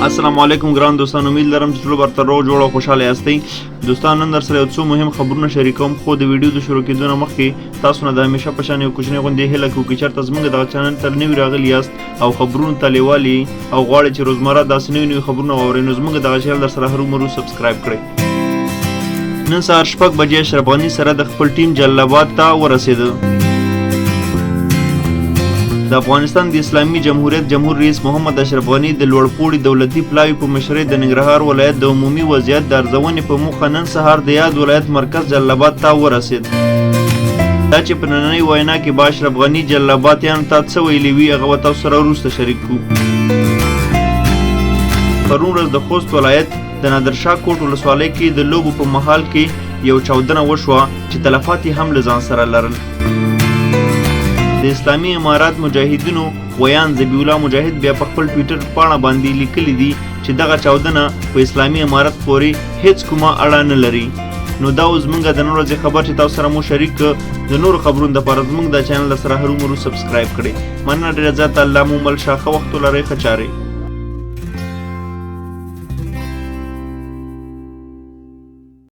السلام علیکم ګران دوستان، امید لرم چې ټول برته روغ جوړ او خوشحاله یاستئ. دوستان نن در سره یو څو مهم خبرونه شریکوم، خو د ویډیو د شروع کېدو نه مخکې تاسو نه د همیشه په شان یو کوچنی غوندې هیله کوو چې چېرته زموږ دغه چینل ته نوي راغلي یاست او خبرونو ته لیوالي او غواړئ چې روزمره داسې نوي نوي خبرونه واورئ، نو زموږ دغه چینل در سره هرومرو سبسکرایب کړئ. نن سهار 6 بجې اشرف غني سره د خپل ټیم جلال آباد ته ورسېده. د افغانستان د اسلامي جمهوریت جمهور رئیس محمد اشرف غني د لوړپوړي دولتي پلاوي په مشرۍ د ننګرهار ولایت د عمومي وضعیت د ارزونې په موخه نن سهار د یاد ولایت مرکز جلال آباد ته ورسېد. دا چې په نننۍ وینا کې به اشرف غني جلال آبادیانو ته څه ویلي وي هغه به تاسو سره وروسته شریک کړو. پرون ورځ د خوست ولایت د نادرشاه کوټ ولسوالۍ کې د لوبو په مهال کې یو چاودنه وشوه چې تلفات یې هم له ځان سره لرل. د اسلامي امارات مجاهدینو ویان ذبیح الله مجاهد بیا په خپل ټویټر پاڼه باندې لیکلي دي چې دغه چاودنه په اسلامي امارت پورې هیڅ کومه اړه نه لري. نو دا اوس زموږ د نن ورځې خبر چې تاسو سره مو شریک کړ. د نورو خبرونو دپاره زموږ د چینل سره هرومرو سبسکرایب کړئ. مننه ډېره زیاته. الله مو مل ښه وخت ولرئ. ښه چارې.